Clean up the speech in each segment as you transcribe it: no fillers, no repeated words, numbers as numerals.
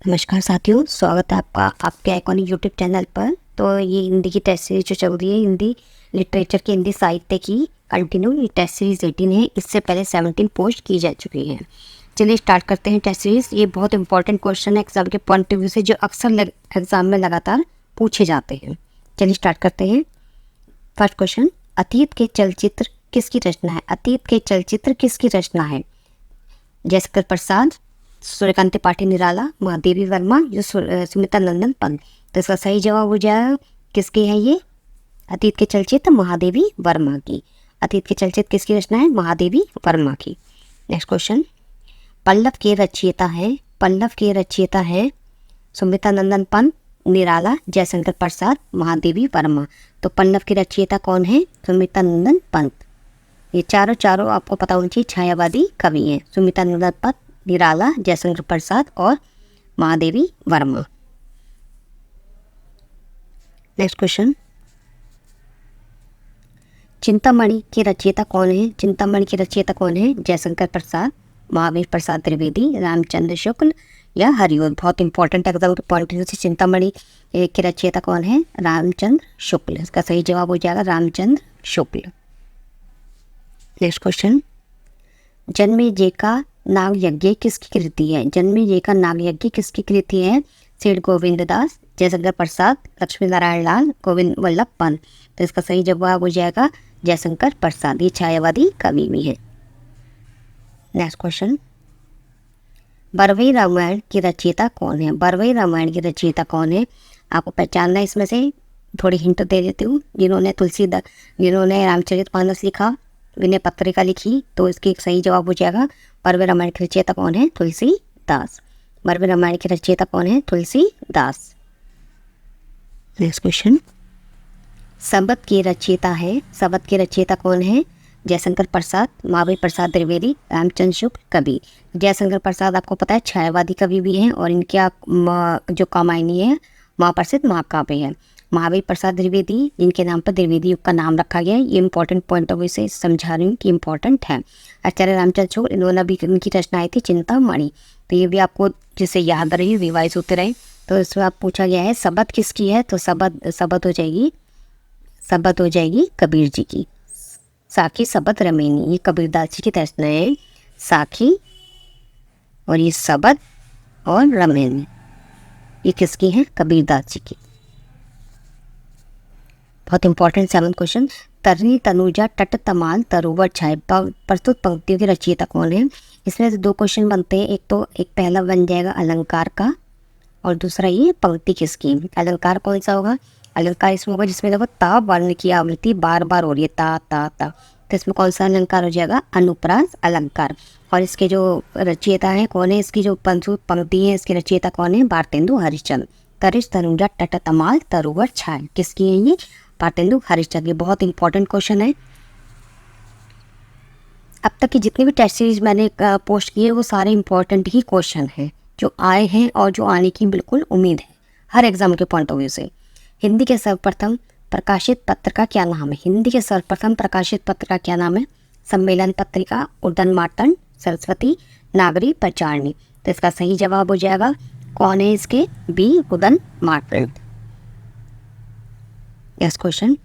नमस्कार साथियों, स्वागत है आपका आपके आइकॉनिक यूट्यूब चैनल पर। तो ये हिंदी की टेस्ट सीरीज जो चल रही है, हिंदी लिटरेचर की, हिंदी साहित्य की कंटिन्यू, ये टेस्ट सीरीज 18 है। इससे पहले 17 पोस्ट की जा चुकी है। चलिए स्टार्ट करते हैं टेस्ट सीरीज। ये बहुत इंपॉर्टेंट क्वेश्चन है एग्जाम के पॉइंट ऑफ व्यू से, जो अक्सर एग्जाम में लगातार पूछे जाते हैं। चलिए स्टार्ट करते हैं। फर्स्ट क्वेश्चन, अतीत के चलचित्र किसकी रचना है? अतीत के चलचित्र किसकी रचना है? जयशंकर प्रसाद, सूर्यकांत त्रिपाठी निराला, महादेवी वर्मा, या सुमित्रा नंदन पंत। तो इसका सही जवाब हो जाएगा किसकी है ये? अतीत के चलचित्र महादेवी वर्मा की। अतीत के चलचित्र किसकी रचना है? महादेवी वर्मा की। नेक्स्ट क्वेश्चन, पल्लव के रचयिता है, पल्लव के रचयिता है सुमित्रा नंदन पंत, निराला, जयशंकर प्रसाद, महादेवी वर्मा। तो पल्लव के रचयिता कौन है? सुमित्रा नंदन पंत। ये चारों आपको पता होनी चाहिए छायावादी कवि हैं। सुमित्रा नंदन पंत, निराला, जयशंकर प्रसाद और महादेवी वर्मा। नेक्स्ट क्वेश्चन, चिंतामणि के रचयिता कौन है? चिंतामणि के रचयिता कौन है? जयशंकर प्रसाद, महावीर प्रसाद त्रिवेदी, रामचंद्र शुक्ल या हरिओम। बहुत इंपॉर्टेंट एग्जाम के पॉइंट ऑफ व्यू से चिंतामणि के रचयिता कौन है? रामचंद्र शुक्ल। इसका सही जवाब हो जाएगा रामचंद्र शुक्ल। नेक्स्ट क्वेश्चन, जन्मेजय का नाग यज्ञ किसकी कृति है? जन्मेजय का नाग यज्ञ किसकी कृति है? सेठ गोविंद दास, जयशंकर प्रसाद, लक्ष्मी नारायण लाल, गोविंद वल्लभ पंत। तो इसका सही जवाब हो जाएगा जयशंकर प्रसाद। ये छायावादी कवि भी है। नेक्स्ट क्वेश्चन, बरवई रामायण की रचयिता कौन है? बरवई रामायण की रचयिता कौन है? आपको पहचानना है। इसमें से थोड़ी हिंट दे देती हूँ। जिन्होंने रामचरितमानस लिखा, विनय पत्रिका लिखी, तो इसकी एक सही जवाब हो जाएगा बरवे रामायण की रचयिता कौन है? तुलसीदास। बरवे रामायण की रचयिता कौन है? तुलसीदास। नेक्स्ट क्वेश्चन, सबद की रचयिता है, सबद की रचयिता कौन है? जयशंकर प्रसाद, महावीर प्रसाद द्विवेदी, रामचंद्र शुक्ल, कवि। जयशंकर प्रसाद आपको पता है छायावादी कवि भी हैं और इनके जो कामायनी है महाप्रसिद्ध महाकाव्य है। महावीर प्रसाद द्विवेदी, जिनके नाम पर द्विवेदी युग का नाम रखा गया है, ये इंपॉर्टेंट पॉइंट ऑफ व्यू से समझा रही हूँ कि इंपॉर्टेंट है। आचार्य रामचंद्र शुक्ल, इन्होंने भी इनकी रचना आई थी चिंतामणि। तो ये भी आपको जिससे याद रही, रिवाइज होते रहे। तो इसमें आप पूछा गया है सबद किसकी है? तो सबद हो जाएगी कबीर जी की। साखी सबद रमेनी, ये कबीरदास जी की रचना है। साखी और ये सबद और रमेनी, ये किसकी है? कबीरदास जी की। बहुत इंपॉर्टेंट 7th क्वेश्चन, तरनी तनुजा तट तमाल तरोवर छाए, प्रस्तुत पंक्तियों की रचयिता कौन है? इसमें से 2 क्वेश्चन बनते हैं। एक पहला बन जाएगा अलंकार का और दूसरा ये पंक्ति किसकी। अलंकार कौन सा होगा? अलंकार इसमें होगा जिसमें देखो ता वर्ण की आवृत्ति बार बार हो रही है, ता ता ता। तो इसमें कौन सा अलंकार हो जाएगा? अनुप्रास अलंकार। और इसके जो रचयिता है कौन है? इसकी जो पंक्ति है, इसकी रचयिता कौन है? भारतेंदु हरिश्चंद्र। तरिश तनुजा तट तमाल तरोवर छाए, किसकी है ये? भारतेंदु हरिश्चंद्र। ये बहुत इंपॉर्टेंट क्वेश्चन है। अब तक की जितनी भी टेस्ट सीरीज मैंने पोस्ट की है वो सारे इंपॉर्टेंट ही क्वेश्चन हैं जो आए हैं और जो आने की बिल्कुल उम्मीद है हर एग्जाम के पॉइंट ऑफ व्यू से। हिंदी के सर्वप्रथम प्रकाशित पत्र का क्या नाम है? हिंदी के सर्वप्रथम प्रकाशित पत्र का क्या नाम है? सम्मेलन पत्रिका, उदन मार्तंड, सरस्वती, नागरी, प्रचारणी। तो इसका सही जवाब हो जाएगा कौन है इसके? बी, उदन मार्तंड। नेक्स्ट क्वेश्चन,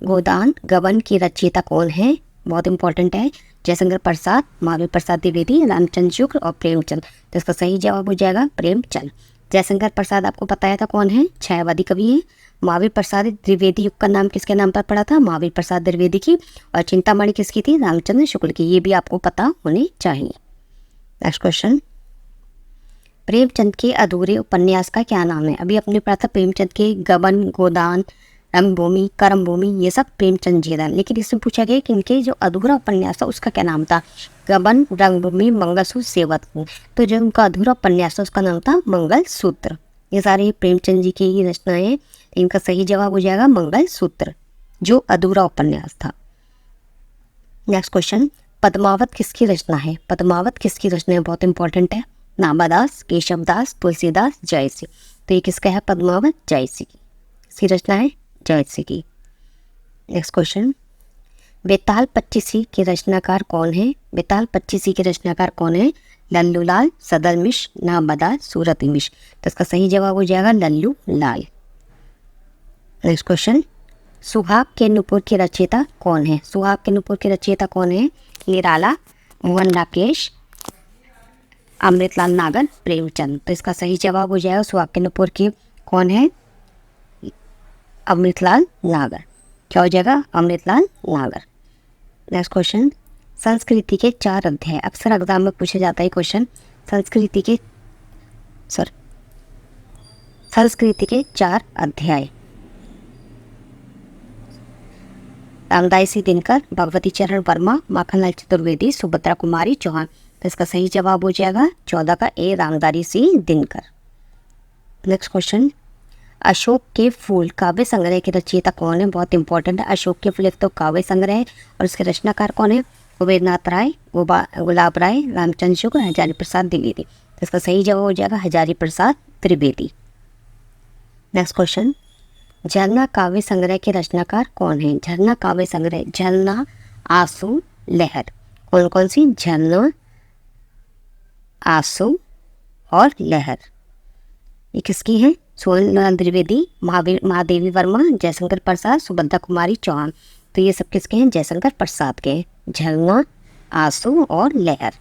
गोदान गबन की रचयिता कौन है? बहुत इंपॉर्टेंट है। जयशंकर प्रसाद, महावीर प्रसाद द्विवेदी, रामचंद्र शुक्ल और प्रेमचंद। तो इसका सही जवाब हो जाएगा प्रेमचंद। जयशंकर प्रसाद आपको बताया था कौन है? छायावादी कवि है। महावीर प्रसाद द्विवेदी युग का नाम किसके नाम पर पड़ा था? महावीर प्रसाद द्विवेदी की। और चिंतामणि किसकी थी? रामचंद्र शुक्ल की। ये भी आपको पता होनी चाहिए। नेक्स्ट क्वेश्चन, प्रेमचंद के अधूरे उपन्यास का क्या नाम है? अभी अपने पढ़ा था प्रेमचंद के गबन, गोदान, रंगभूमि, कर्मभूमि, ये सब प्रेमचंद जी था। लेकिन इसमें पूछा गया कि इनके जो अधूरा उपन्यास था उसका क्या नाम था? गबन, रंगभूमि, मंगलसूत्र, सेवक। तो जो उनका अधूरा उपन्यास था उसका नाम था मंगलसूत्र। ये सारे प्रेमचंद जी की ही रचनाएं हैं। इनका सही जवाब हो जाएगा मंगलसूत्र, जो अधूरा उपन्यास था। नेक्स्ट क्वेश्चन, पद्मावत किसकी रचना है? पद्मावत किसकी रचना है? बहुत इंपॉर्टेंट है। नामादास, केशवदास, तुलसीदास, जयसी। तो ये किसका है? पद्मावत जयसी की। इसकी रचना है जयसी की। नेक्स्ट क्वेश्चन, बेताल पच्चीसी के रचनाकार कौन है? बेताल पच्चीसी के रचनाकार कौन है? लल्लू लाल, सदर मिश्र, नामदार, सूरत मिश्र। तो इसका सही जवाब हो जाएगा लल्लू लाल। नेक्स्ट क्वेश्चन, सुहाग के नुपुर के रचयिता कौन है? सुहाग के नुपुर के रचयिता कौन है? निराला, मोहन राकेश, अमृतलाल नागर, प्रेमचंद। तो इसका सही जवाब हो जाएगा सुहाग के नुपुर के कौन है? अमृतलाल नागर। क्या हो जाएगा? अमृतलाल नागर। नेक्स्ट क्वेश्चन, संस्कृति के 4 अध्याय। अक्सर एग्जाम में पूछा जाता है क्वेश्चन, संस्कृति के 4 अध्याय। रामदासी दिनकर, भगवती चरण वर्मा, माखनलाल चतुर्वेदी, सुभद्रा कुमारी चौहान। तो इसका सही जवाब हो जाएगा 14 का ए, रामदासी दिनकर। नेक्स्ट क्वेश्चन, अशोक के फूल काव्य संग्रह के रचयिता कौन है? बहुत इंपॉर्टेंट है। अशोक के फूल एक तो काव्य संग्रह है और उसके रचनाकार कौन है? कुबेरनाथ राय, गुलाब राय, रामचंद्र शुक्ल, हजारी प्रसाद द्विवेदी। तो इसका सही जवाब हो जाएगा हजारी प्रसाद त्रिवेदी। नेक्स्ट क्वेश्चन, झरना काव्य संग्रह के रचनाकार कौन है? झरना काव्य संग्रह, झरना, आंसू, लहर। कौन कौन सी? झरना, आंसू और लहर। ये किसकी है? सोनलाल द्विवेदी, महादेवी वर्मा, जयशंकर प्रसाद, सुभद्रा कुमारी चौहान। तो ये सब किसके हैं? जयशंकर प्रसाद के हैं। झरना, आंसू और लहर,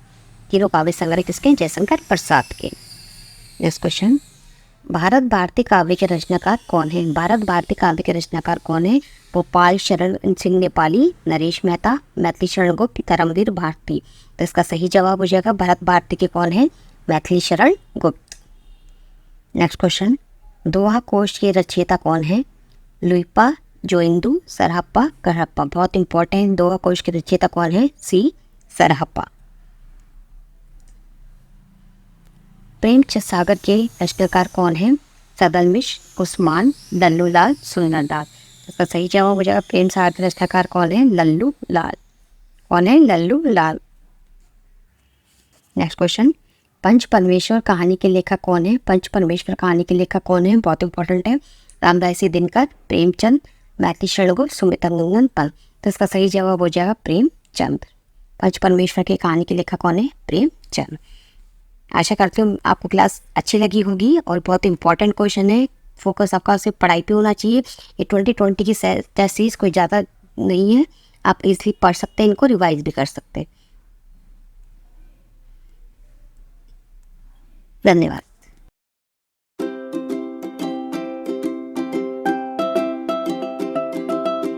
तीनों काव्य संग्रह किसके हैं? जयशंकर प्रसाद के। नेक्स्ट क्वेश्चन, भारत भारती काव्य के रचनाकार कौन है? भारत भारती काव्य के रचनाकार कौन है? गोपाल शरण सिंह नेपाली, नरेश मेहता, मैथिली शरण गुप्त, धर्मवीर भारती। तो इसका सही जवाब हो जाएगा भारत भारती के कौन है? मैथिली शरण गुप्त। नेक्स्ट क्वेश्चन, दोहा कोश के रचयिता कौन है? लुइपा, जोइंदू, सरहप्पा, करहप्पा। बहुत इंपॉर्टेंट, दोहा कोश के रचयिता कौन है? सी, सरहप्पा। प्रेमचंद सागर के रचनाकार कौन है? सदर मिश्र, उस्मान, लल्लू लाल, सुंदरलाल। इसका सही जवाब हो जाएगा प्रेम सागर के रचनाकार कौन है? लल्लू लाल। कौन है? लल्लू लाल। नेक्स्ट क्वेश्चन, पंच परमेश्वर कहानी के लेखक कौन है? पंच परमेश्वर कहानी के लेखक कौन है? बहुत इंपॉर्टेंट है। रामदासी दिनकर, प्रेमचंद, मैथिली शरण गुप्त, सुमित्रानंदन पंत। तो इसका सही जवाब हो जाएगा प्रेमचंद। पंच परमेश्वर की कहानी के लेखक कौन है? प्रेमचंद। आशा करती हूँ आपको क्लास अच्छी लगी होगी और बहुत इंपॉर्टेंट क्वेश्चन है। फोकस आपका सिर्फ पढ़ाई पे होना चाहिए। ये 2020 की टेस्ट सीरीज कोई ज़्यादा नहीं है, आप इजीली पढ़ सकते हैं, इनको रिवाइज भी कर सकते हैं। धन्यवाद।